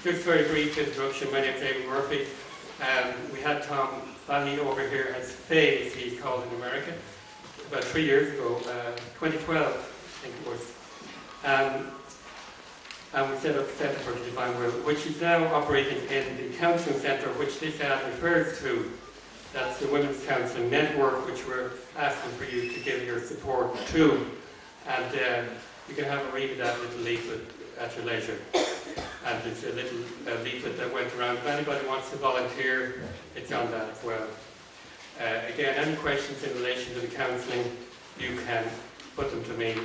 Just very brief introduction. My name is David Murphy. We had Tom Fahey over here as Faye, as he's called in America, about 3 years ago, 2012, I think it was. And we set up the Centre for the Divine Will, which is now operating in the counselling centre, which this ad refers to. That's the Women's Counselling Network, which we're asking for you to give your support to. And you can have a read of that little leaflet at your leisure. And there's a little leaflet that went around. If anybody wants to volunteer, it's on that as well. Again, any questions in relation to the counselling, you can put them to me.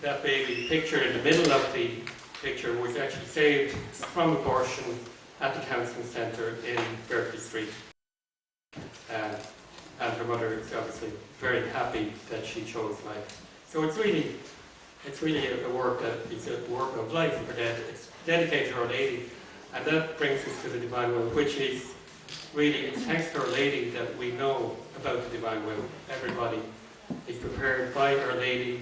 That baby picture in the middle of the picture was actually saved from abortion at the counselling centre in Berkeley Street. And her mother is obviously very happy that she chose life. So it's really a work that is a work of life for Dad. It's dedicated to Our Lady, and that brings us to the Divine Will, which is really, it's thanks to Our Lady that we know about the Divine Will. Everybody is prepared by Our Lady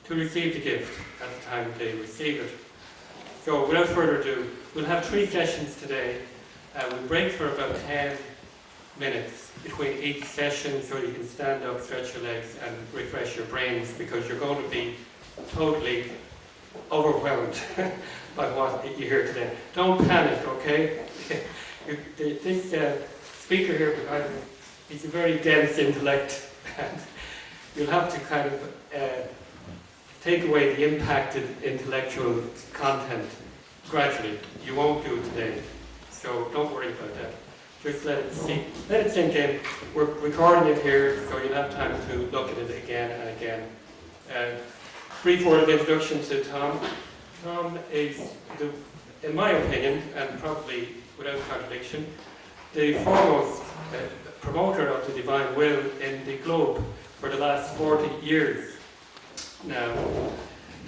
to receive the gift at the time they receive it. So without further ado, we'll have 3 sessions today. We'll break for about 10 minutes between each session so you can stand up, stretch your legs and refresh your brains, because you're going to be totally overwhelmed by what you hear today. Don't panic, okay? This speaker here behind me, he's a very dense intellect, and you'll have to kind of take away the impacted intellectual content gradually. You won't do it today, so don't worry about that. Just let it sink in. We're recording it here, so you'll have time to look at it again and again. Brief word of introduction to Tom. Tom is, in my opinion, and probably without contradiction, the foremost promoter of the Divine Will in the globe for the last 40 years. Now,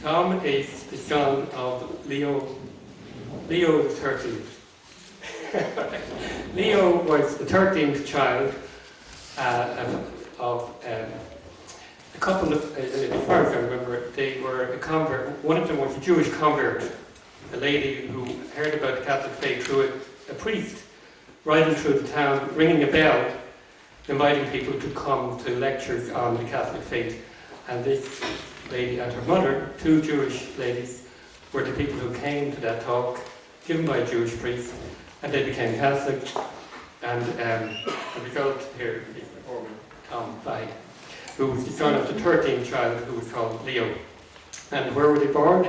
Tom is the son of Leo the 13th. Leo was the 13th child of a couple of, as far as I remember, they were a convert. One of them was a Jewish convert, a lady who heard about the Catholic faith through a priest riding through the town, ringing a bell, inviting people to come to lectures on the Catholic faith. And this lady and her mother, 2 Jewish ladies, were the people who came to that talk, given by a Jewish priest, and they became Catholic. And the result here is Tom Fahey, who was the son of the 13th child, who was called Leo. And where were they born?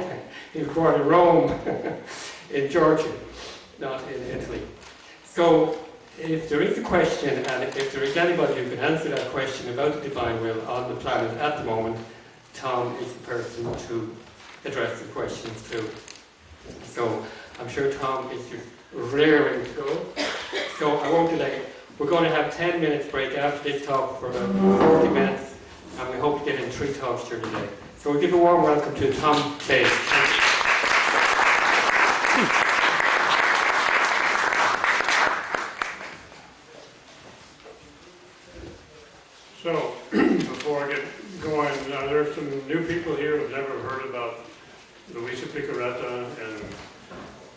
He was born in Rome, in Georgia, not in Italy. So, if there is a question, and if there is anybody who can answer that question about the Divine Will on the planet at the moment, Tom is the person to address the questions to. So, I'm sure Tom is just raring to go. So, I won't delay. We're going to have 10 minutes break after this talk for about 40 minutes, and we hope to get in 3 talks during the day. So we'll give a warm welcome to Tom Fahey. So, before I get going, there are some new people here who've never heard about Luisa Picaretta and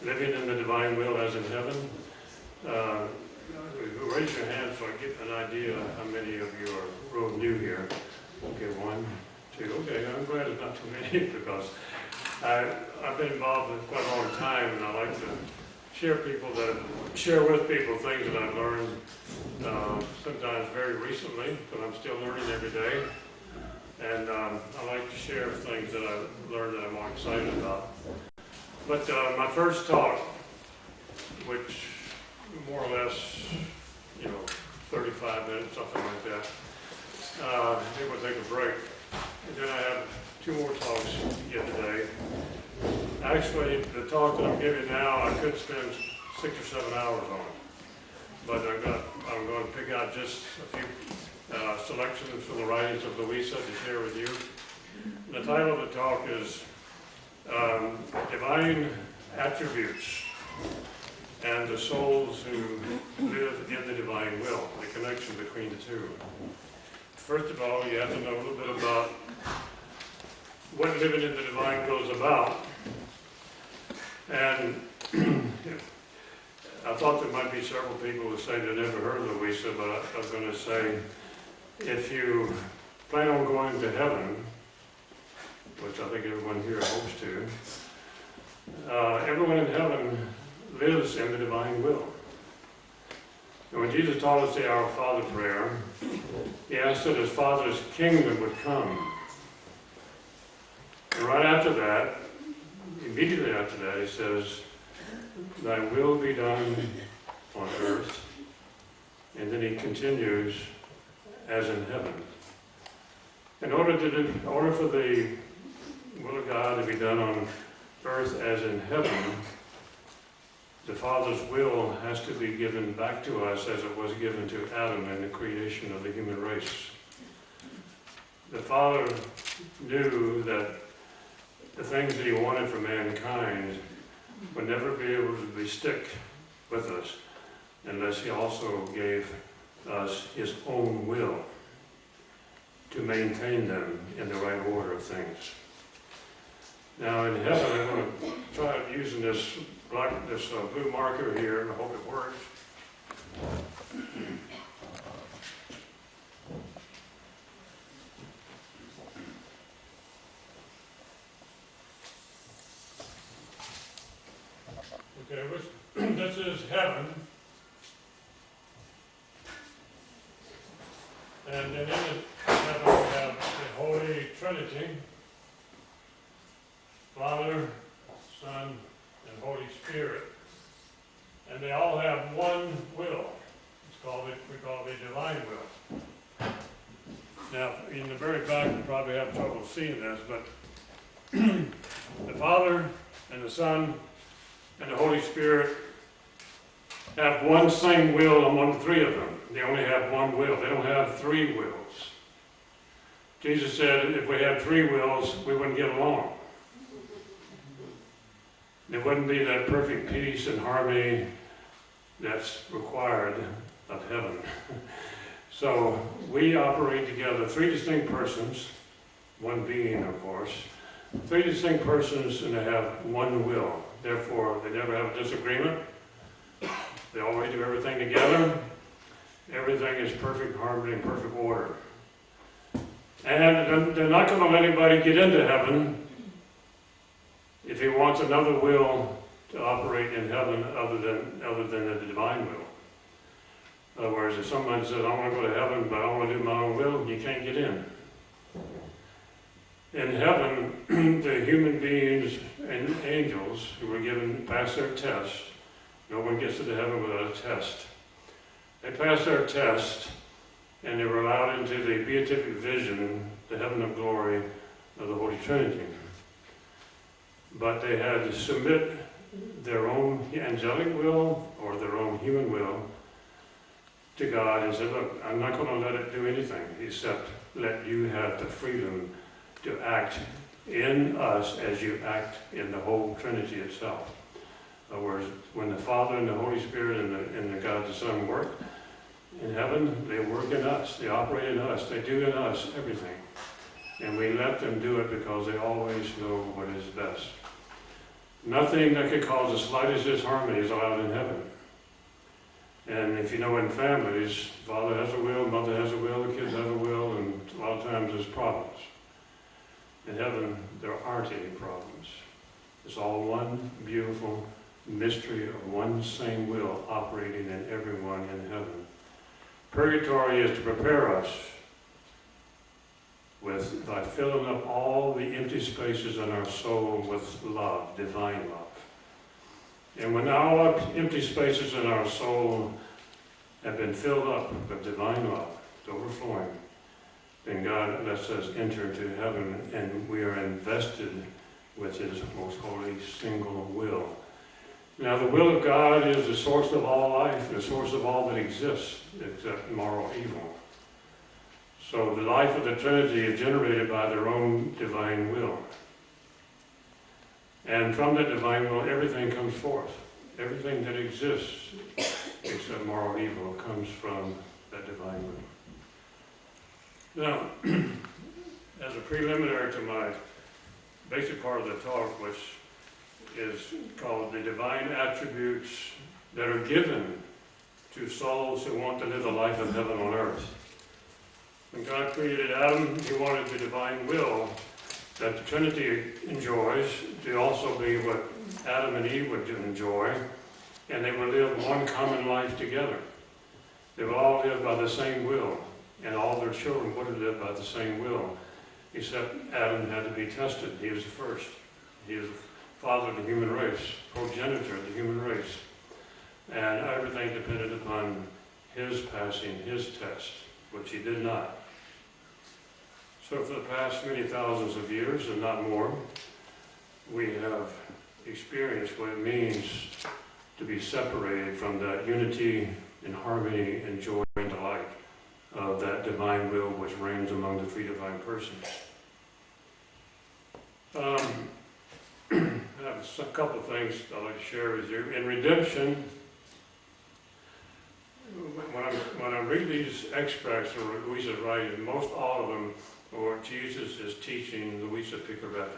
living in the Divine Will as in heaven. Raise your hand so I get an idea how many of you are real new here. Okay, 1, 2. Okay, I'm glad it's not too many, because I've been involved in quite a long time, and I like to share with people things that I've learned, sometimes very recently, but I'm still learning every day. And I like to share things that I've learned that I'm more excited about. But my first talk, which more or less, 35 minutes, something like that. Then we'll take a break. And then I have 2 more talks to get today. Actually, the talk that I'm giving now, I could spend 6 or 7 hours on it. But I'm going to pick out just a few selections from the writings of Luisa to share with you. And the title of the talk is Divine Attributes and the Souls Who Live in the Divine Will, the connection between the two. First of all, you have to know a little bit about what living in the Divine Will is about. And I thought there might be several people who say they never heard of Louisa, but I was going to say, if you plan on going to heaven, which I think everyone here hopes to, everyone in heaven lives in the divine will. And when Jesus taught us the Our Father prayer, he asked that his Father's kingdom would come. And right after that, immediately after that, he says, thy will be done on earth. And then he continues, as in heaven. In order for the will of God to be done on earth as in heaven, the Father's will has to be given back to us as it was given to Adam in the creation of the human race. The Father knew that the things that he wanted for mankind would never be able to stick with us unless he also gave us his own will to maintain them in the right order of things. Now in heaven, I'm going to try using this blue marker here, and I hope it works. Okay, this is heaven. And then in heaven we have the Holy Trinity, Father, Son, and Holy Spirit. And they all have one will. We call it the divine will. Now, in the very back, you probably have trouble seeing this, but the Father and the Son and the Holy Spirit have one same will among the three of them. They only have one will. They don't have three wills. Jesus said if we had three wills, we wouldn't get along. There wouldn't be that perfect peace and harmony that's required of heaven. So we operate together, three distinct persons, one being, of course, three distinct persons, and they have one will. Therefore, they never have a disagreement. They always do everything together. Everything is perfect harmony and perfect order. And they're not going to let anybody get into heaven if he wants another will to operate in heaven other than the divine will. In other words, if someone says, I want to go to heaven, but I want to do my own will, you can't get in. In heaven, the human beings and angels who were pass their test. No one gets into heaven without a test. They passed their test, and they were allowed into the beatific vision, the heaven of glory of the Holy Trinity. But they had to submit their own angelic will or their own human will to God and say, look, I'm not going to let it do anything except let you have the freedom to act in us as you act in the whole Trinity itself. In other words, when the Father and the Holy Spirit and the God the Son work in heaven, they work in us, they operate in us, they do in us everything. And we let them do it because they always know what is best. Nothing that could cause the slightest disharmony is allowed in heaven. And if you know in families, father has a will, mother has a will, the kids have a will, and a lot of times there's problems. In heaven, there aren't any problems. It's all one beautiful mystery of one same will operating in everyone in heaven. Purgatory is to prepare us by filling up all the empty spaces in our soul with love, divine love. And when all our empty spaces in our soul have been filled up with divine love, it's overflowing, then God lets us enter into heaven, and we are invested with his most holy single will. Now the will of God is the source of all life, the source of all that exists, except moral evil. So the life of the Trinity is generated by their own divine will. And from that divine will, everything comes forth. Everything that exists, except moral evil, comes from that divine will. Now, as a preliminary to my basic part of the talk, which is called the divine attributes that are given to souls who want to live the life of heaven on earth. When God created Adam, he wanted the divine will that the Trinity enjoys to also be what Adam and Eve would enjoy, and they would live one common life together. They would all live by the same will, and all their children would live by the same will, except Adam had to be tested. He was the first. He was the father of the human race, progenitor of the human race. And everything depended upon his passing his test, which he did not. So for the past many thousands of years, and not more, we have experienced what it means to be separated from that unity and harmony and joy and delight of that divine will which reigns among the three divine persons. I have a couple of things I'd like to share with you. In redemption, when I read these extracts of Louisa's writing, most all of them are Jesus is teaching Louisa Picaretta.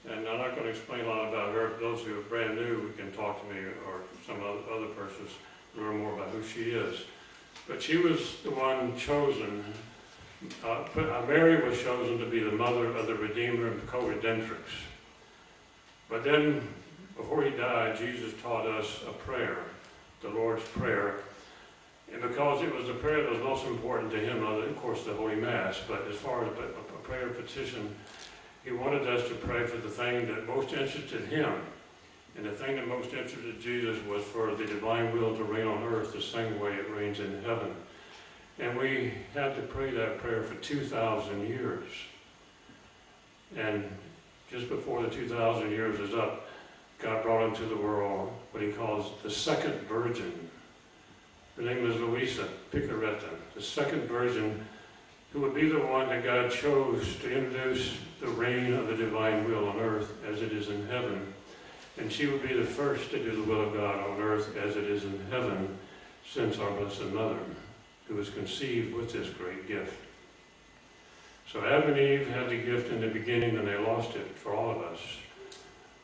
And I'm not going to explain a lot about her. Those who are brand new, who can talk to me or some other persons learn more about who she is. But she was the one chosen. Mary was chosen to be the mother of the Redeemer and co-redemptrix. But then, before he died, Jesus taught us a prayer, the Lord's Prayer. And because it was the prayer that was most important to him, other than, of course, the Holy Mass, but as far as a prayer petition, he wanted us to pray for the thing that most interested him. And the thing that most interested Jesus was for the divine will to reign on earth the same way it reigns in heaven. And we had to pray that prayer for 2,000 years. And just before the 2,000 years is up, God brought into the world what he calls the second virgin. Her name is Louisa Picaretta, the second virgin, who would be the one that God chose to introduce the reign of the divine will on earth as it is in heaven. And she would be the first to do the will of God on earth as it is in heaven, since our Blessed Mother, who was conceived with this great gift. So Adam and Eve had the gift in the beginning, and they lost it for all of us.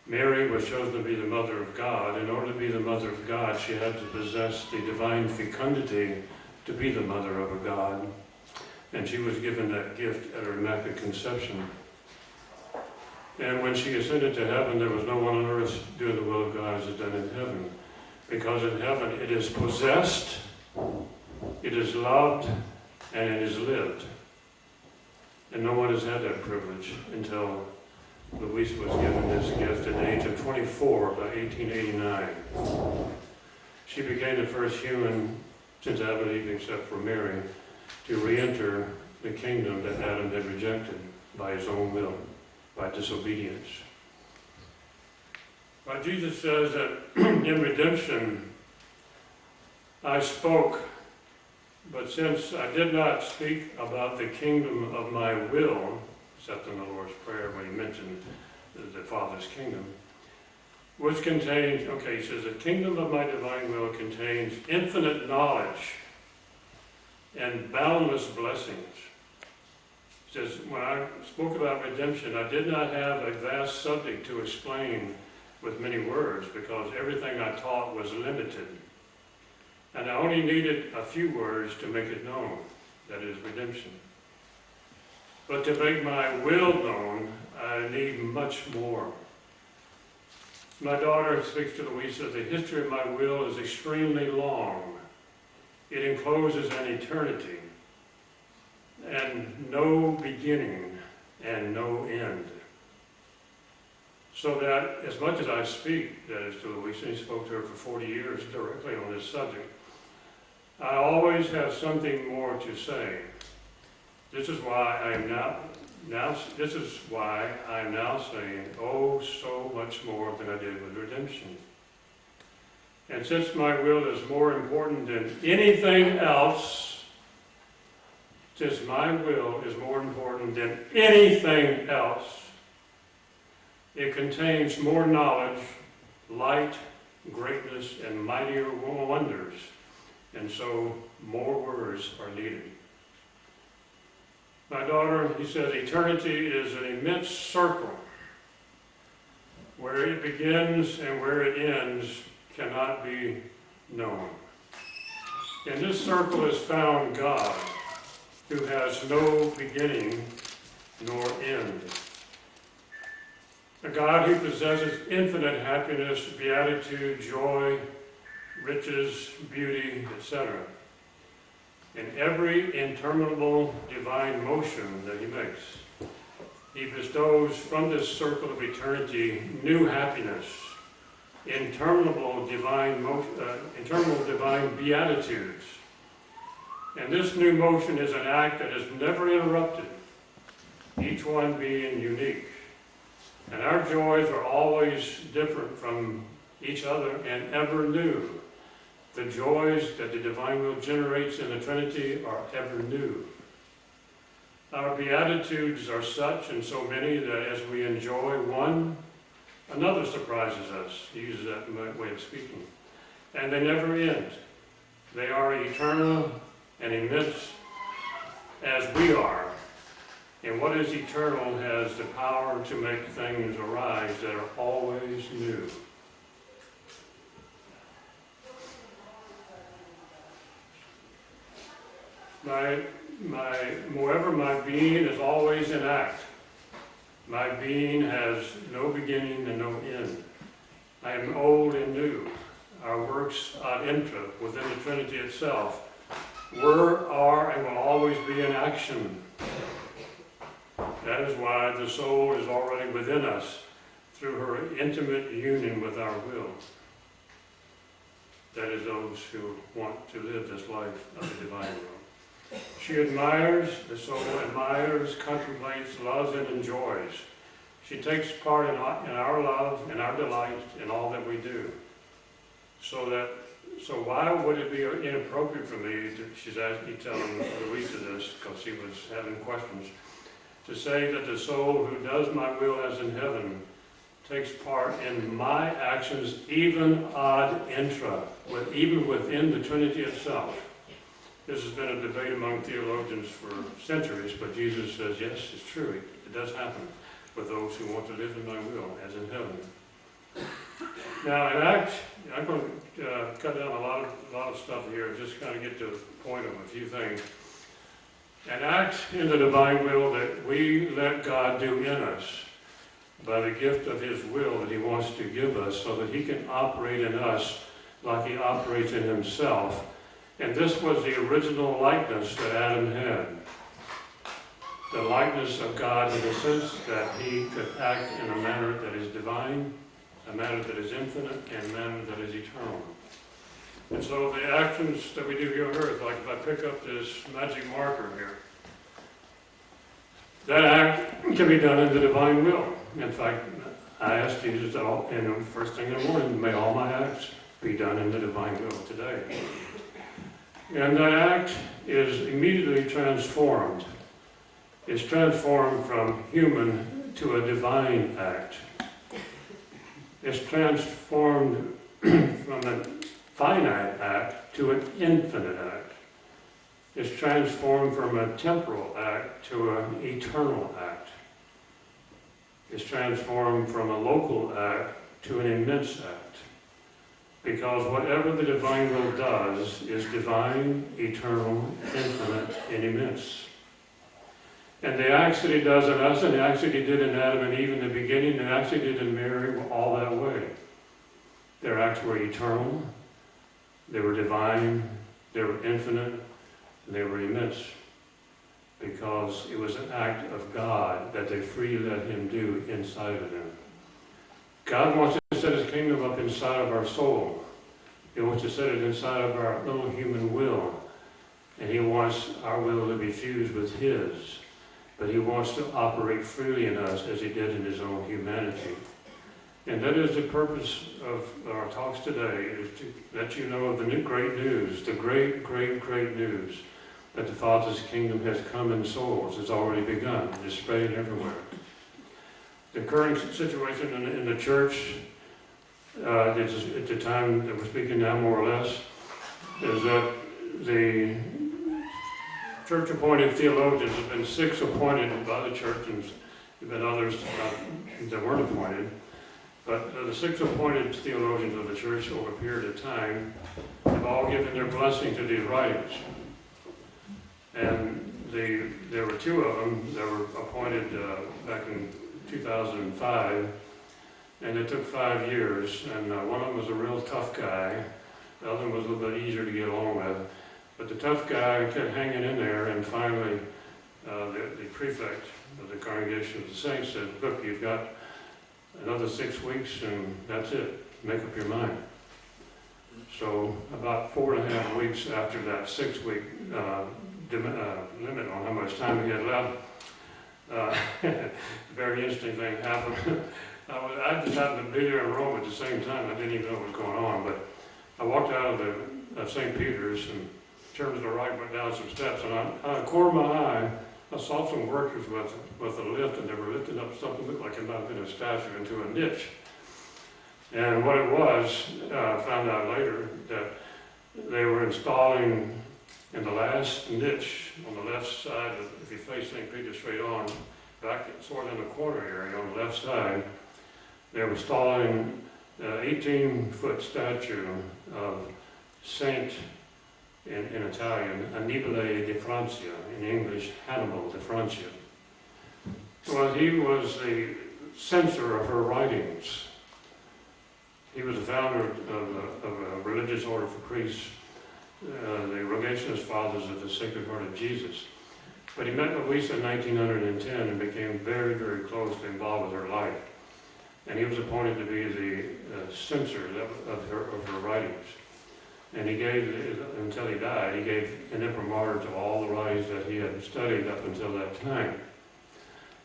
Mary was chosen to be the mother of God. In order to be the mother of God, she had to possess the divine fecundity to be the mother of a God. And she was given that gift at her Immaculate Conception. And when she ascended to heaven, there was no one on earth doing the will of God as is done in heaven. Because in heaven it is possessed, it is loved, and it is lived. And no one has had that privilege until Louisa was given this gift at the age of 24 by 1889. She became the first human, since Adam and Eve except for Mary, to re-enter the kingdom that Adam had rejected by his own will, by disobedience. But Jesus says that in redemption, I spoke, but since I did not speak about the kingdom of my will, except in the Lord's Prayer when he mentioned the Father's kingdom, which contains, he says, the kingdom of my divine will contains infinite knowledge and boundless blessings. He says, when I spoke about redemption, I did not have a vast subject to explain with many words, because everything I taught was limited. And I only needed a few words to make it known, that is redemption. But to make my will known, I need much more. My daughter speaks to Louisa, the history of my will is extremely long. It encloses an eternity, and no beginning and no end. So that as much as I speak, that is to Louisa, he spoke to her for 40 years directly on this subject, I always have something more to say. This is why I am now saying, oh, so much more than I did with redemption. And since my will is more important than anything else, since my will is more important than anything else, it contains more knowledge, light, greatness, and mightier wonders. And so more words are needed. My daughter, he says, eternity is an immense circle Where it begins and where it ends cannot be known. In this circle is found God, who has no beginning nor end. A God who possesses infinite happiness, beatitude, joy, riches, beauty, etc. In every interminable divine motion that he makes, he bestows from this circle of eternity new happiness, interminable divine beatitudes. And this new motion is an act that is never interrupted, each one being unique. And our joys are always different from each other and ever new. The joys that the divine will generates in the Trinity are ever new. Our beatitudes are such and so many that as we enjoy one, another surprises us. He uses that way of speaking. And they never end. They are eternal and immense as we are. And what is eternal has the power to make things arise that are always new. Moreover, my being is always in act. My being has no beginning and no end. I am old and new. Our works ad intra, within the Trinity itself, were, are, and will always be in action. That is why the soul is already within us through her intimate union with our will. That is those who want to live this life of the divine will. She admires, the soul admires, contemplates, loves, and enjoys. She takes part in our love and our delight in all that we do. So why would it be inappropriate for me, she's actually telling Louisa this because she was having questions, to say that the soul who does my will as in heaven takes part in my actions even ad intra, even within the Trinity itself. This has been a debate among theologians for centuries, but Jesus says, yes, it's true. It does happen with those who want to live in my will, as in heaven. Now, an act, I'm going to cut down a lot of stuff here, just kind of get to the point of a few things. An act in the divine will that we let God do in us by the gift of his will that he wants to give us so that he can operate in us like he operates in himself. And this was the original likeness that Adam had. The likeness of God in the sense that he could act in a manner that is divine, a manner that is infinite, and a manner that is eternal. And so the actions that we do here on earth, like if I pick up this magic marker here, that act can be done in the divine will. In fact, I asked Jesus first thing in the morning, may all my acts be done in the divine will today. And that act is immediately transformed. It's transformed from human to a divine act. It's transformed from a finite act to an infinite act. It's transformed from a temporal act to an eternal act. It's transformed from a local act to an immense act. Because whatever the divine will does is divine, eternal, infinite, and immense. And the acts that he does in us, and the acts that he did in Adam and Eve in the beginning, and the acts he did in Mary were all that way. Their acts were eternal, they were divine, they were infinite, and they were immense. Because it was an act of God that they freely let him do inside of them. God wants to set his kingdom up inside of our soul. He wants to set it inside of our little human will. And he wants our will to be fused with his. But he wants to operate freely in us as he did in his own humanity. And that is the purpose of our talks today, is to let you know of the great news, the great, great, great news that the Father's kingdom has come in souls. It's already begun. It's spreading everywhere. The current situation in the church, at the time that we're speaking now more or less, is that the church-appointed theologians have been 6 appointed by the church, and there have been others that weren't appointed. But the 6 appointed theologians of the church over a period of time have all given their blessing to these writings. And there were 2 of them that were appointed back in 2005, and it took 5 years, and one of them was a real tough guy. The other one was a little bit easier to get along with. But the tough guy kept hanging in there, and finally the prefect of the Congregation of the Saints said, look, you've got another 6 weeks, and that's it. Make up your mind. So about 4.5 weeks after that 6-week limit on how much time we had left, very interesting thing happened. I just happened to be there in Rome at the same time. I didn't even know what was going on, but I walked out of St. Peter's and turned to the right, went down some steps, and out of the corner of my eye, I saw some workers with a lift, and they were lifting up something that looked like it might have been a statue into a niche. And what it was, I found out later that they were installing in the last niche on the left side, if you face St. Peter straight on, back sort of in the corner area on the left side, they were installing an 18-foot statue of Saint, in Italian, Annibale di Francia, in English, Hannibal di Francia. Well, he was the censor of her writings. He was the founder of a religious order for priests, the Rogationist Fathers of the Sacred Heart of Jesus. But he met Louisa in 1910 and became very, very closely involved with her life. And he was appointed to be the censor of her writings. And he gave, until he died, he gave an imprimatur to all the writings that he had studied up until that time.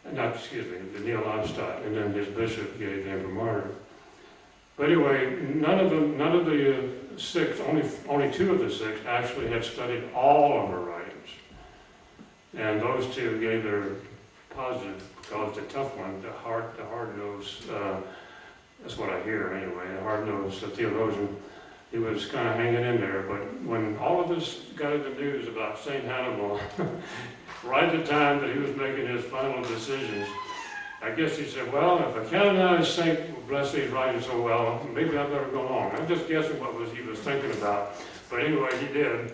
The Nihil Obstat, and then his bishop gave the imprimatur. But anyway, none of the 6, only 2 of the 6 actually had studied all of her writings. And those 2 gave their positive, because the tough one, the hard-nosed, that's what I hear anyway, the hard-nosed theologian, he was kind of hanging in there. But when all of this got into the news about St. Hannibal, right at the time that he was making his final decisions, I guess he said, well, if a canonized saint will bless these writings so well, maybe I better go along. I'm just guessing what he was thinking about. But anyway, he did.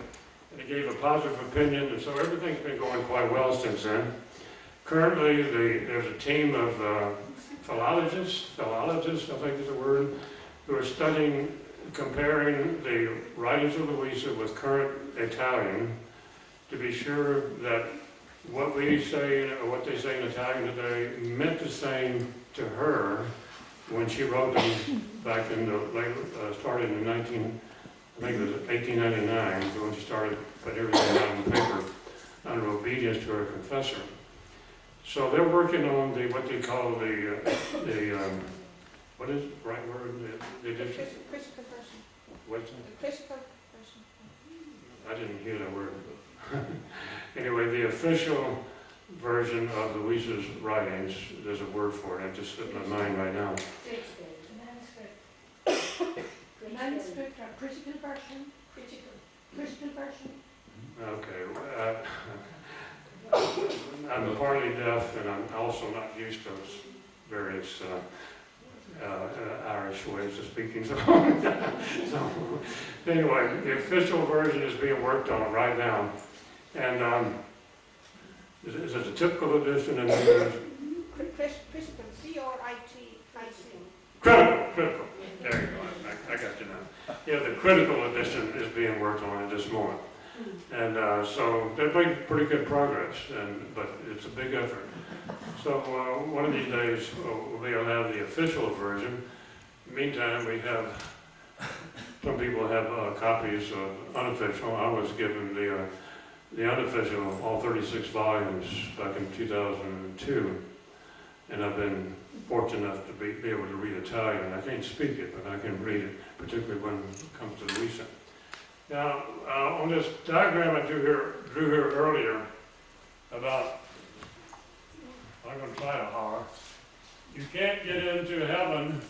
And he gave a positive opinion, and so everything's been going quite well since then. Currently, there's a team of philologists, I think is the word, who are studying, comparing the writings of Louisa with current Italian to be sure that what we say, or what they say in Italian today, meant the same to her when she wrote them back in the late, started in 1899, so when she started putting everything down on paper under obedience to her confessor. So they're working on what they call what is the right word? The critical version. What's that? The critical version. I didn't hear that word. Anyway, the official version of Louisa's writings, there's a word for it, it just slipped my mind right now. The manuscript or critical version? Critical version? Okay. I'm partly deaf, and I'm also not used to various Irish ways of speaking. So anyway, the official version is being worked on right now. And this is a typical edition, and then there's Critical, C-R-I-T-I-C. critical. There you go. I got you now. Yeah, the critical edition is being worked on at this moment, and so they're making pretty good progress. But it's a big effort. So one of these days we'll have the official version. In the meantime, we have some people have copies of unofficial. I was given the unofficial, all 36 volumes back in 2002, and I've been fortunate enough to be able to read Italian. I can't speak it, but I can read it, particularly when it comes to Louisa. Now, on this diagram I drew here earlier about, I'm going to try to holler, you can't get into heaven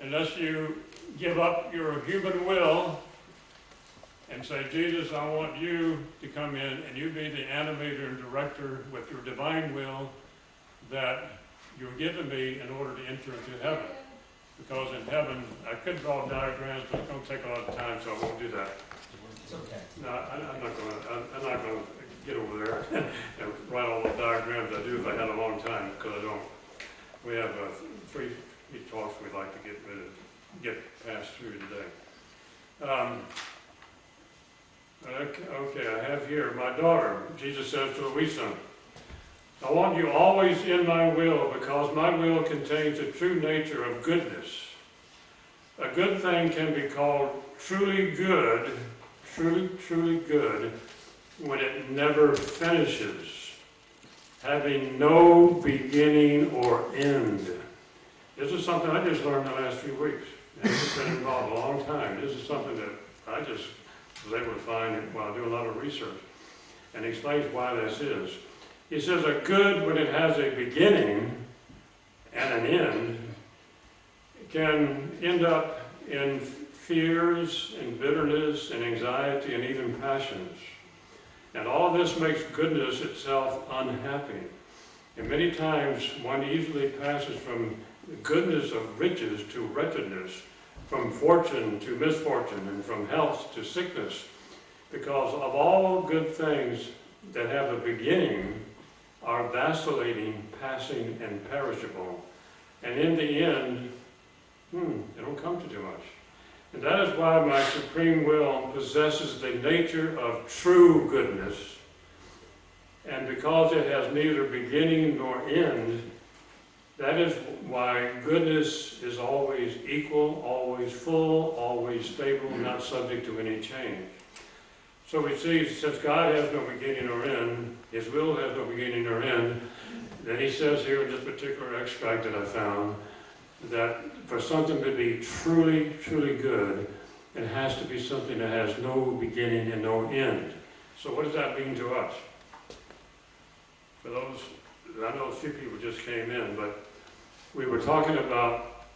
unless you give up your human will and say, Jesus, I want you to come in and you be the animator and director with your divine will that you're given me in order to enter into heaven. because in heaven, I could draw diagrams, but it's going to take a lot of time, so I won't do that. It's okay. No, I'm not going to get over there and write all the diagrams I do if I had a long time, because I don't. We have 3 talks we'd like to get passed through today. Okay, I have here my daughter. Jesus says to Louisa, I want you always in my will, because my will contains the true nature of goodness. A good thing can be called truly good, truly good, when it never finishes, having no beginning or end. This is something I just learned the last few weeks. It's been involved a long time. This is something that I just was able to find while doing a lot of research. And he explains why this is. He says a good, when it has a beginning and an end, can end up in fears and bitterness and anxiety and even passions. And all this makes goodness itself unhappy. And many times one easily passes from the goodness of riches to wretchedness, from fortune to misfortune, and from health to sickness, because of all good things that have a beginning are vacillating, passing, and perishable. And in the end, they don't come to too much. And that is why my supreme will possesses the nature of true goodness. And because it has neither beginning nor end, that is why goodness is always equal, always full, always stable, not subject to any change. So we see, since God has no beginning or end, His will has no beginning or end, then He says here in this particular extract that I found, that for something to be truly, truly good, it has to be something that has no beginning and no end. So what does that mean to us? For those, I know a few people just came in, but we were talking about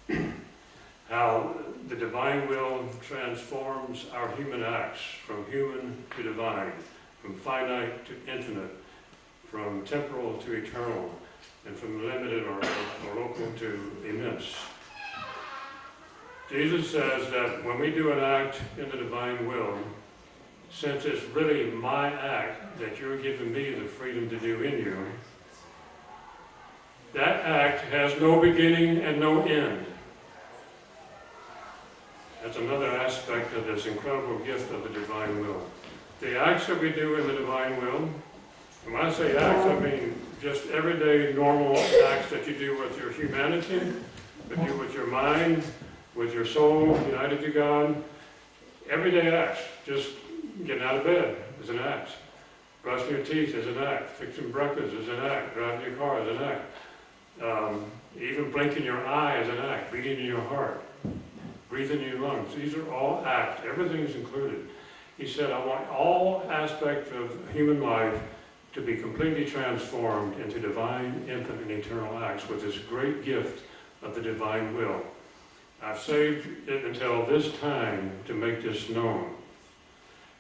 how the divine will transforms our human acts from human to divine, from finite to infinite, from temporal to eternal, and from limited or local to immense. Jesus says that when we do an act in the divine will, since it's really my act that you're giving me the freedom to do in you, that act has no beginning and no end. That's another aspect of this incredible gift of the divine will. The acts that we do in the divine will, and when I say acts, I mean just everyday normal acts that you do with your humanity, that you do with your mind, with your soul united to God. Everyday acts, just getting out of bed is an act. Brushing your teeth is an act. Fixing breakfast is an act. Driving your car is an act. Even blinking your eye is an act. Beating in your heart. Breathing in your lungs. These are all acts. Everything is included. He said, I want all aspects of human life to be completely transformed into divine, infinite, and eternal acts with this great gift of the divine will. I've saved it until this time to make this known.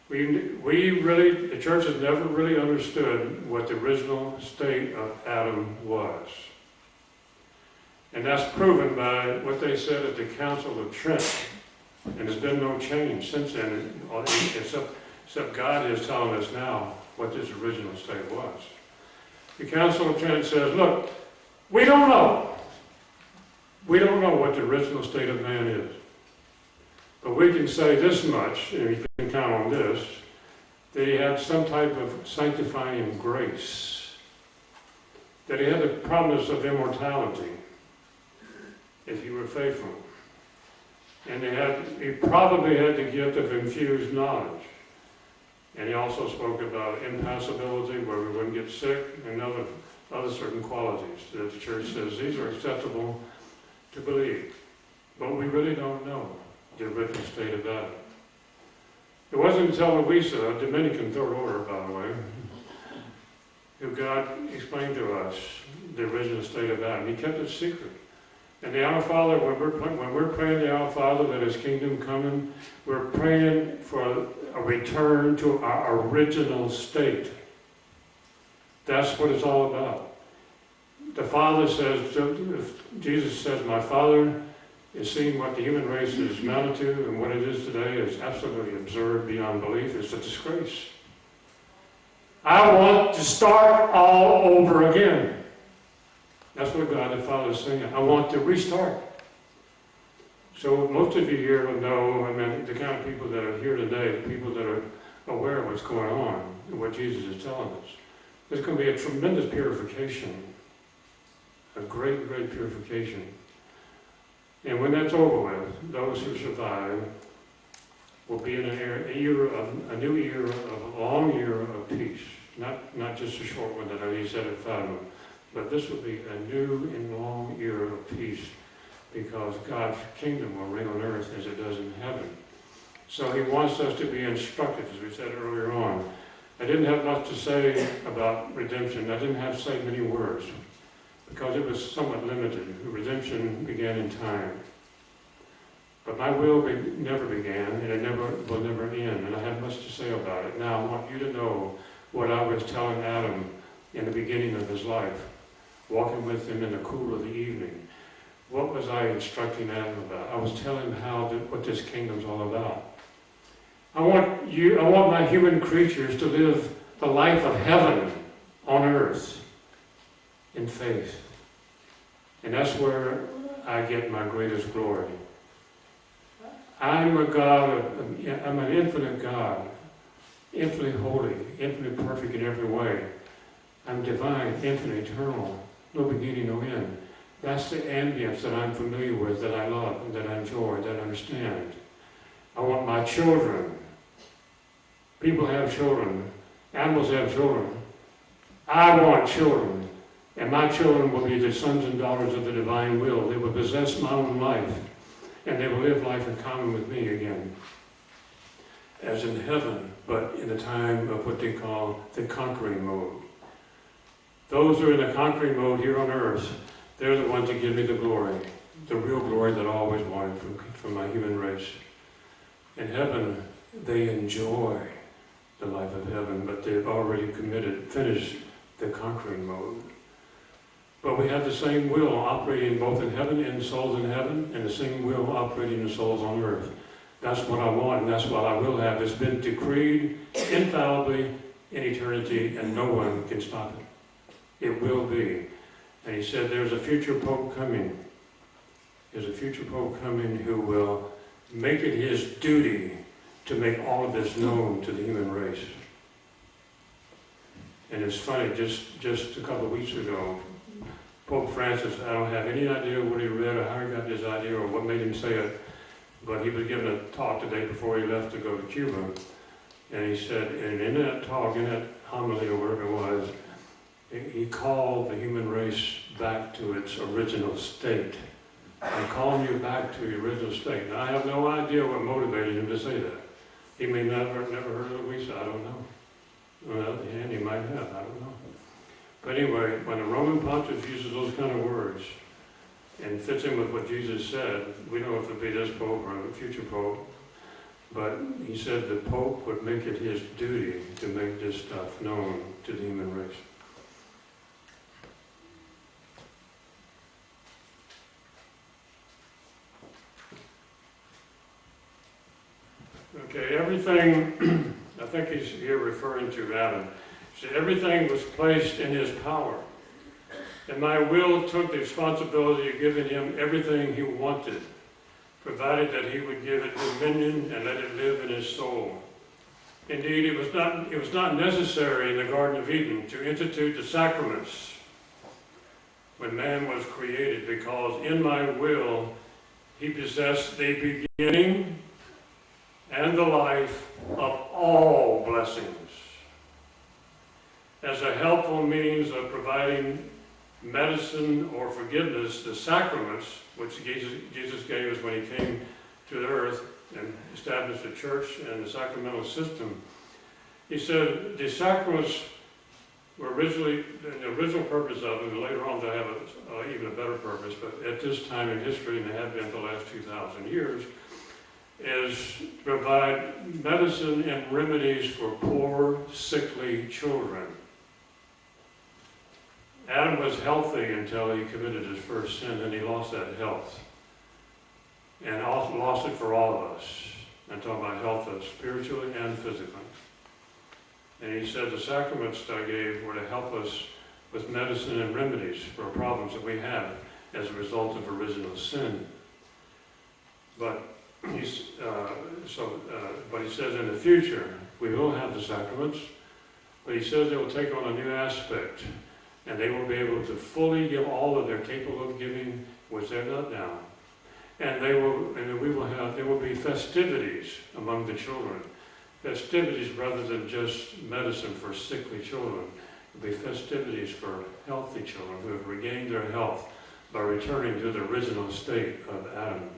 The church has never really understood what the original state of Adam was. And that's proven by what they said at the Council of Trent. And there's been no change since then, except God is telling us now what this original state was. The Council of Trent says, look, we don't know. We don't know what the original state of man is. But we can say this much, and you can count on this, that he had some type of sanctifying grace, that he had the promise of immortality if he were faithful. And he probably had the gift of infused knowledge. And he also spoke about impassibility, where we wouldn't get sick, and other certain qualities that the church says these are acceptable to believe. But we really don't know the original state of Adam. It wasn't until Louisa, a Dominican third order, by the way, who God explained to us the original state of Adam. He kept it secret. And the Our Father, when we're praying the Our Father that His kingdom coming, we're praying for a return to our original state. That's what it's all about. The Father says, Jesus says, my Father is seeing what the human race is mounted to and what it is today is absolutely absurd beyond belief. It's a disgrace. I want to start all over again. That's what God the Father is saying. I want to restart. So most of you here will know, I mean, the kind of people that are here today, the people that are aware of what's going on and what Jesus is telling us. There's going to be a tremendous purification, a great, great purification. And when that's over with, those who survive will be in a new era of a long era of peace. Not just a short one that I said at Fatima, but this will be a new and long era of peace because God's kingdom will reign on earth as it does in heaven. So he wants us to be instructed, as we said earlier on. I didn't have much to say about redemption. I didn't have to say many words because it was somewhat limited. Redemption began in time. But my will never began, and it will never end, and I have much to say about it. Now I want you to know what I was telling Adam in the beginning of his life, walking with him in the cool of the evening. What was I instructing Adam about? I was telling him what this kingdom's all about. I want my human creatures to live the life of heaven on earth in faith. And that's where I get my greatest glory. I'm a God, I'm an infinite God, infinitely holy, infinitely perfect in every way. I'm divine, infinite, eternal, no beginning, no end. That's the ambience that I'm familiar with, that I love, and that I enjoy, that I understand. I want my children. People have children. Animals have children. I want children. And my children will be the sons and daughters of the divine will. They will possess my own life. And they will live life in common with me again. As in heaven, but in the time of what they call the conquering mode. Those who are in the conquering mode here on earth, they're the ones that give me the glory. The real glory that I always wanted from my human race. In heaven, they enjoy the life of heaven, but they've already finished the conquering mode. But we have the same will operating both in heaven and souls in heaven, and the same will operating in souls on earth. That's what I want, and that's what I will have. It's been decreed infallibly in eternity, and no one can stop it. It will be. And he said there's a future Pope coming. There's a future Pope coming who will make it his duty to make all of this known to the human race. And it's funny, just a couple of weeks ago, Pope Francis, I don't have any idea what he read or how he got this idea or what made him say it, but he was giving a talk the day before he left to go to Cuba. And he said, and in that talk, in that homily or whatever it was, he called the human race back to its original state. I'm calling you back to your original state. Now, I have no idea what motivated him to say that. He may never heard of Louisa, I don't know. On the other hand, he might have, I don't know. But anyway, when the Roman pontiff uses those kind of words and fits in with what Jesus said, we don't know if it'll be this Pope or a future Pope, but he said the Pope would make it his duty to make this stuff known to the human race. Okay, everything, I think he's here referring to Adam. He said, everything was placed in his power. And my will took the responsibility of giving him everything he wanted, provided that he would give it dominion and let it live in his soul. Indeed, it was not necessary in the Garden of Eden to institute the sacraments when man was created, because in my will he possessed the beginning and the life of all blessings. As a helpful means of providing medicine or forgiveness, the sacraments, which Jesus gave us when he came to the earth and established the church and the sacramental system, he said the sacraments were originally, the original purpose of them, and later on they have even a better purpose, but at this time in history, and they have been for the last 2,000 years, is to provide medicine and remedies for poor, sickly children. Adam was healthy until he committed his first sin, and he lost that health. and also lost it for all of us. I'm talking about health, spiritually and physically. And he said the sacraments that I gave were to help us with medicine and remedies for problems that we have as a result of original sin. But he says in the future we will have the sacraments, but he says they will take on a new aspect, and they will be able to fully give all that they're capable of giving, which they're not now. And there will be festivities among the children. Festivities rather than just medicine for sickly children. There'll be festivities for healthy children who have regained their health by returning to the original state of Adam.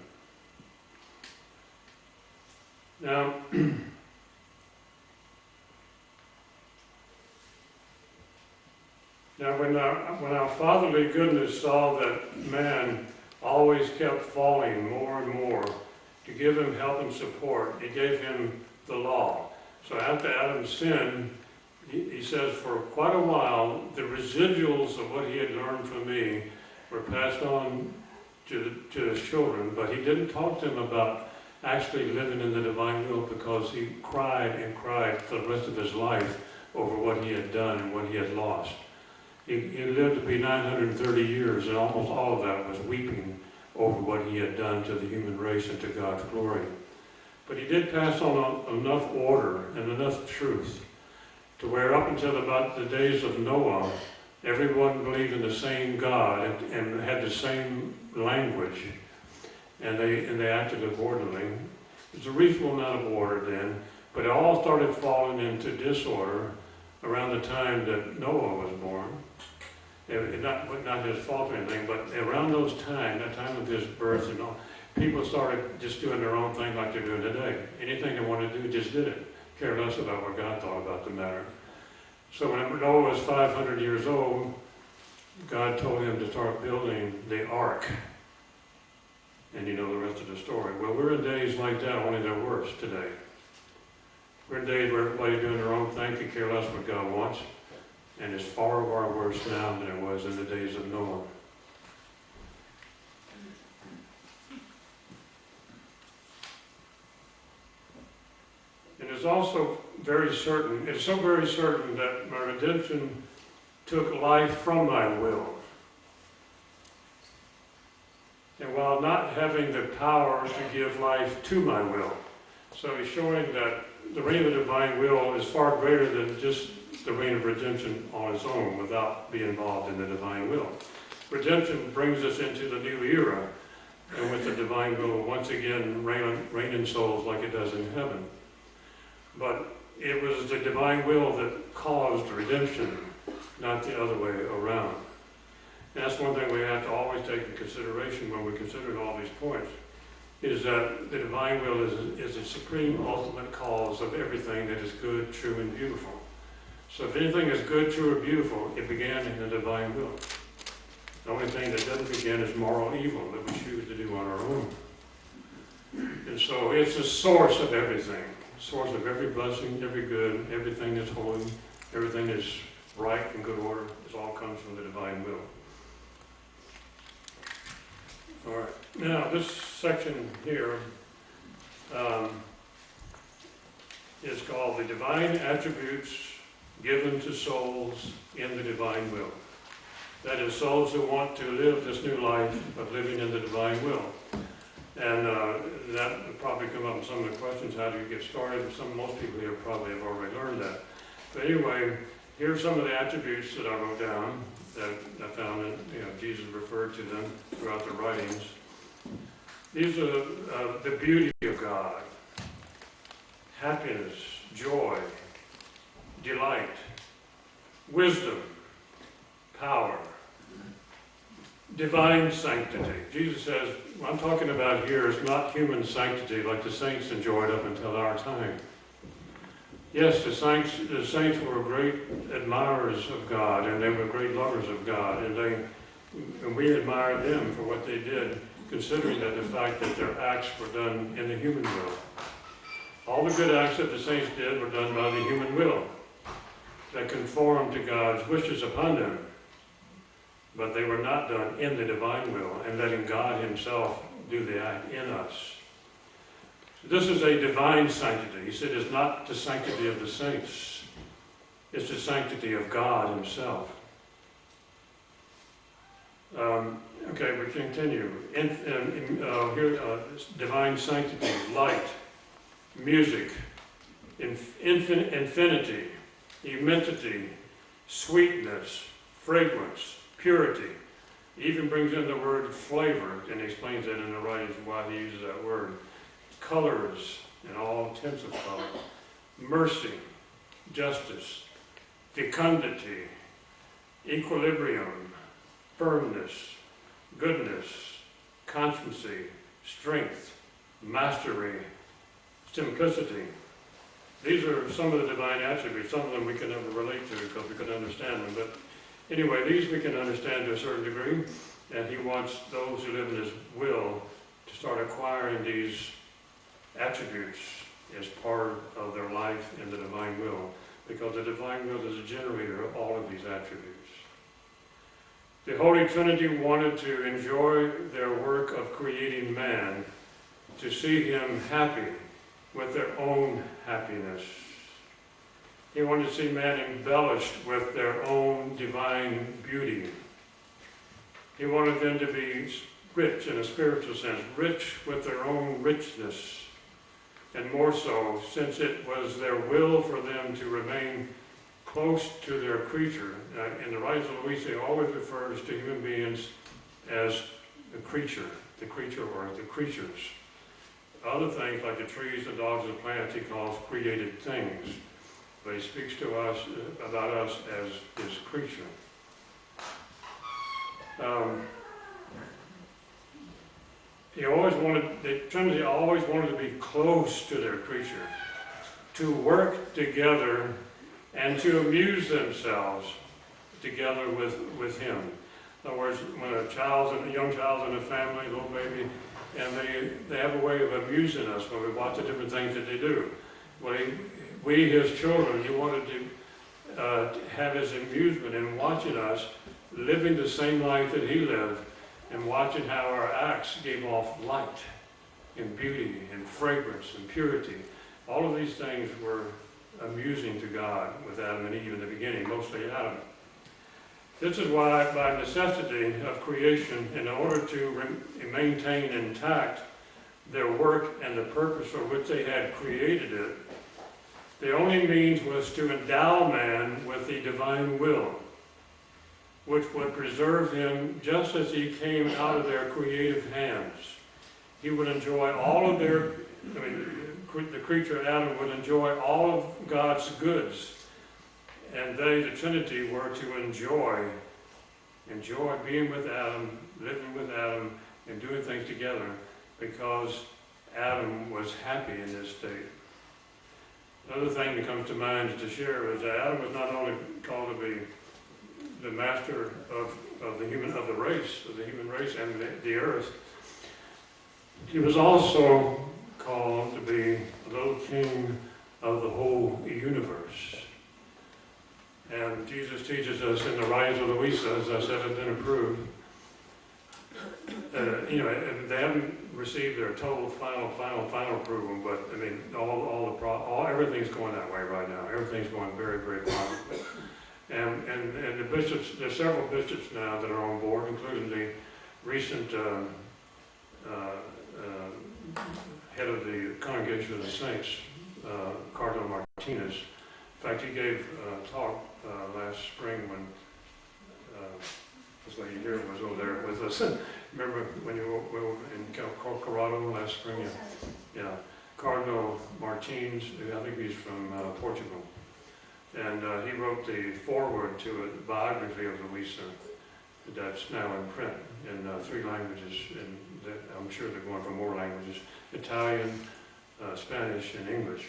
Now, when our fatherly goodness saw that man always kept falling more and more, to give him help and support, he gave him the law. So after Adam's sin, he says for quite a while, the residuals of what he had learned from me were passed on to his children, but he didn't talk to them about actually living in the divine will, because he cried and cried for the rest of his life over what he had done and what he had lost. He lived to be 930 years, and almost all of that was weeping over what he had done to the human race and to God's glory. But he did pass on enough order and enough truth to where up until about the days of Noah, everyone believed in the same God and had the same language, and they acted accordingly. There's a reasonable amount of order then, but it all started falling into disorder around the time that Noah was born. Not his fault or anything, but around that time of his birth and all, people started just doing their own thing like they're doing today. Anything they wanted to do, just did it. Care less about what God thought about the matter. So when Noah was 500 years old, God told him to start building the ark. And you know the rest of the story. Well, we're in days like that, only they're worse today. We're in days where everybody's doing their own thing, could care less what God wants. And it's far worse now than it was in the days of Noah. And it's also very certain, it's so very certain that my redemption took life from my will. And while not having the power to give life to my will. So he's showing that the reign of the divine will is far greater than just the reign of redemption on its own without being involved in the divine will. Redemption brings us into the new era, and with the divine will once again reign in souls like it does in heaven. But it was the divine will that caused redemption, not the other way around. And that's one thing we have to always take into consideration when we're considering all these points, is that the divine will is the supreme ultimate cause of everything that is good, true, and beautiful. So if anything is good, true, or beautiful, it began in the divine will. The only thing that doesn't begin is moral evil that we choose to do on our own. And so it's the source of everything, source of every blessing, every good, everything that's holy, everything that's right and good order. It all comes from the divine will. All right. Now, this section here is called the divine attributes given to souls in the divine will. That is, souls who want to live this new life of living in the divine will. And that would probably come up in some of the questions, how do you get started? Most people here probably have already learned that. But anyway, here are some of the attributes that I wrote down that I found that Jesus referred to them throughout the writings. These are the beauty of God, happiness, joy, delight, wisdom, power, divine sanctity. Jesus says, what I'm talking about here is not human sanctity like the saints enjoyed up until our time. Yes, the saints were great admirers of God, and they were great lovers of God, and we admired them for what they did, considering that the fact that their acts were done in the human will. All the good acts that the saints did were done by the human will that conformed to God's wishes upon them, but they were not done in the divine will and letting God himself do the act in us. This is a divine sanctity. He said it's not the sanctity of the saints. It's the sanctity of God himself. Okay, we continue. Divine sanctity, light, music, infinity, immensity, sweetness, fragrance, purity. He even brings in the word flavor and explains that in the writings why he uses that word. Colors in all tints of color, mercy, justice, fecundity, equilibrium, firmness, goodness, constancy, strength, mastery, simplicity. These are some of the divine attributes. Some of them we can never relate to because we couldn't understand them. But anyway, these we can understand to a certain degree, and he wants those who live in his will to start acquiring these attributes as part of their life in the divine will, because the divine will is a generator of all of these attributes. The Holy Trinity wanted to enjoy their work of creating man, to see him happy with their own happiness. He wanted to see man embellished with their own divine beauty. He wanted them to be rich in a spiritual sense, rich with their own richness. And more so, since it was their will for them to remain close to their creature. In the writings of Louisa, always refers to human beings as the creature or the creatures. Other things like the trees, the dogs, and the plants, he calls created things. But he speaks to us about us as his creature. The Trinity always wanted to be close to their creature, to work together and to amuse themselves together with him. In other words, when a young child's in a family, a little baby, and they have a way of amusing us when we watch the different things that they do. Well, we, his children, he wanted to have his amusement in watching us living the same life that he lived, and watching how our acts gave off light and beauty and fragrance and purity. All of these things were amusing to God with Adam and Eve in the beginning, mostly Adam. This is why, by necessity of creation, in order to maintain intact their work and the purpose for which they had created it, the only means was to endow man with the divine will, which would preserve him just as he came out of their creative hands. He would enjoy all of the creature Adam would enjoy all of God's goods, and they, the Trinity, were to enjoy being with Adam, living with Adam, and doing things together, because Adam was happy in this state. Another thing that comes to mind to share is that Adam was not only called to be the master of the human race and the earth, he was also called to be the little king of the whole universe. And Jesus teaches us in the writings of Louisa, as I said, have been approved. They haven't received their total final approval, but I mean, everything's going that way right now. Everything's going very, very positively. And the bishops, there's several bishops now that are on board, including the recent head of the Congregation of the Saints, Cardinal Martinez. In fact, he gave a talk last spring when this lady here was over there with us. Remember when you were in Colorado last spring? Yeah. Cardinal Martins, I think he's from Portugal. And he wrote the foreword to a biography of Louisa that's now in print in 3 languages, and I'm sure they're going for more languages: Italian, Spanish, and English.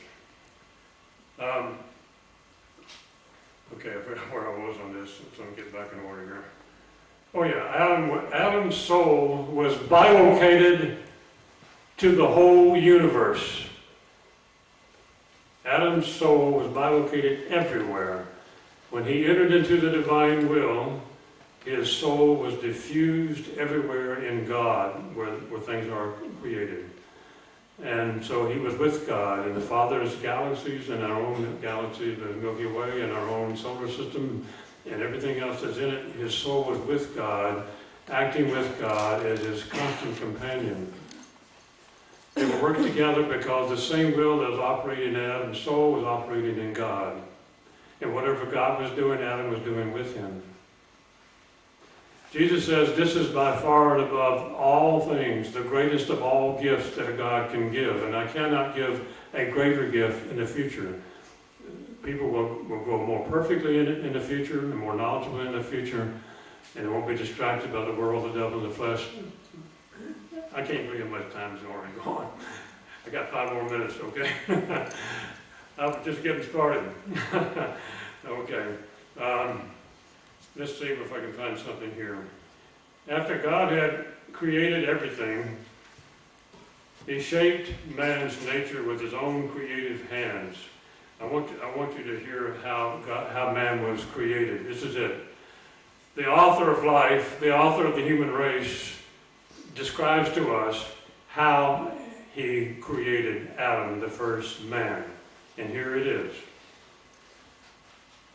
Okay, I forgot where I was on this, so I'm getting back in order here. Oh yeah, Adam's soul was bilocated to the whole universe. Adam's soul was bilocated everywhere. When he entered into the divine will, his soul was diffused everywhere in God where things are created. And so he was with God in the Father's galaxies and our own galaxy, the Milky Way, and our own solar system, and everything else that's in it. His soul was with God, acting with God as his constant companion. They were working together because the same will that was operating in Adam's soul was operating in God. And whatever God was doing, Adam was doing with him. Jesus says this is by far and above all things the greatest of all gifts that a God can give. And I cannot give a greater gift in the future. People will grow more perfectly in the future and more knowledgeable in the future, and they won't be distracted by the world, the devil, and the flesh. I can't believe how much time is already gone. I got 5 more minutes, okay? I'm just getting started. Okay. Let's see if I can find something here. After God had created everything, he shaped man's nature with his own creative hands. I want you to hear how man was created. This is it. The author of life, the author of the human race, describes to us how he created Adam, the first man. And here it is.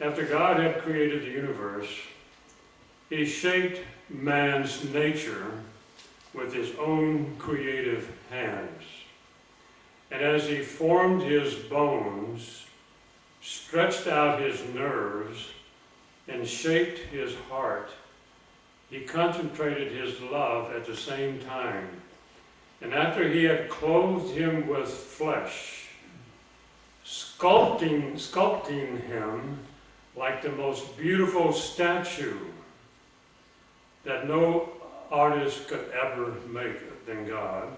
After God had created the universe, he shaped man's nature with his own creative hands. And as he formed his bones, stretched out his nerves, and shaped his heart, he concentrated his love at the same time. And after he had clothed him with flesh, sculpting him like the most beautiful statue that no artist could ever make than God.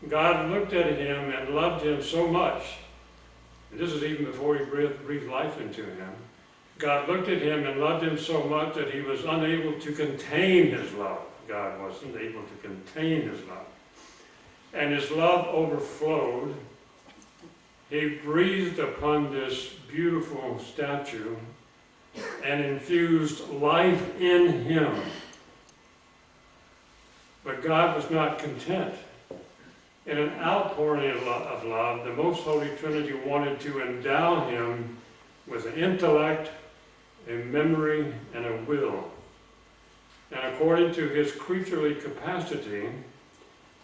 God looked at him and loved him so much, and this is even before he breathed life into him. God looked at him and loved him so much that he was unable to contain his love. God wasn't able to contain his love. And his love overflowed. He breathed upon this beautiful statue and infused life in him. But God was not content. In an outpouring of love, the Most Holy Trinity wanted to endow him with an intellect, a memory, and a will. And according to his creaturely capacity,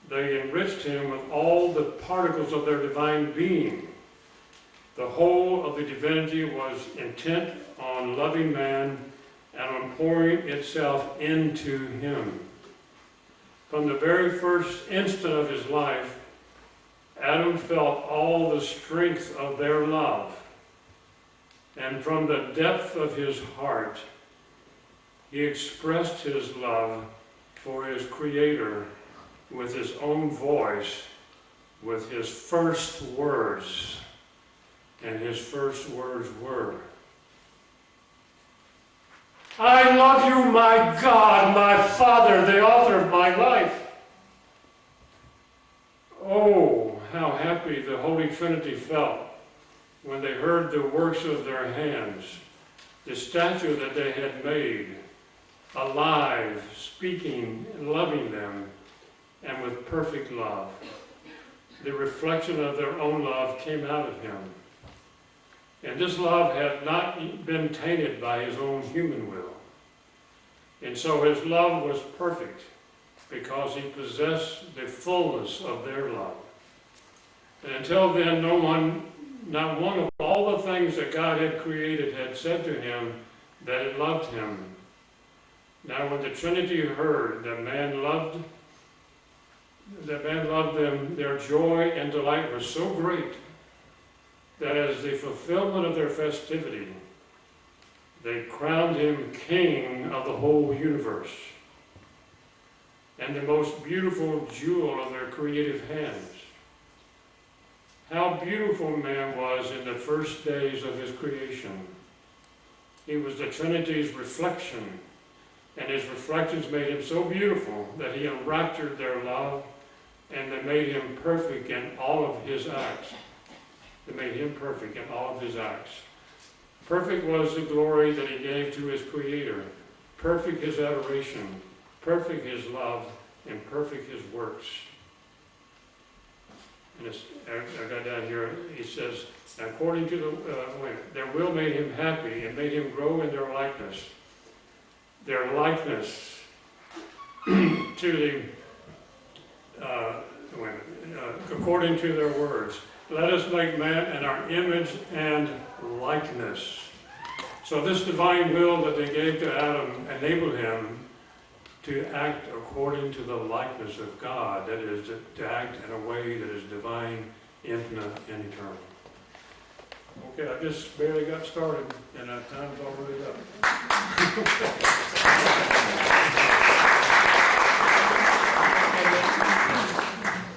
they enriched him with all the particles of their divine being. The whole of the divinity was intent on loving man and on pouring itself into him. From the very first instant of his life, Adam felt all the strength of their love. And from the depth of his heart, he expressed his love for his Creator with his own voice, with his first words. And his first words were, "I love you, my God, my Father, the author of my life." Oh, how happy the Holy Trinity felt when they heard the works of their hands, the statue that they had made, alive, speaking, and loving them, and with perfect love. The reflection of their own love came out of him. And this love had not been tainted by his own human will. And so his love was perfect because he possessed the fullness of their love. And until then, not one of all the things that God had created had said to him that it loved him. Now when the Trinity heard that man loved them, their joy and delight was so great that as the fulfillment of their festivity, they crowned him king of the whole universe and the most beautiful jewel of their creative hands. How beautiful man was in the first days of his creation. He was the Trinity's reflection, and his reflections made him so beautiful that he enraptured their love, and they made him perfect in all of his acts. They made him perfect in all of his acts. Perfect was the glory that he gave to his Creator, perfect his adoration, perfect his love, and perfect his works. And I got down here, he says, according to their will made him happy and made him grow in their likeness. Their likeness to according to their words. Let us make man in our image and likeness. So this divine will that they gave to Adam enabled him to act according to the likeness of God, that is, to act in a way that is divine, infinite, and eternal. Okay, I just barely got started, and our time's already up.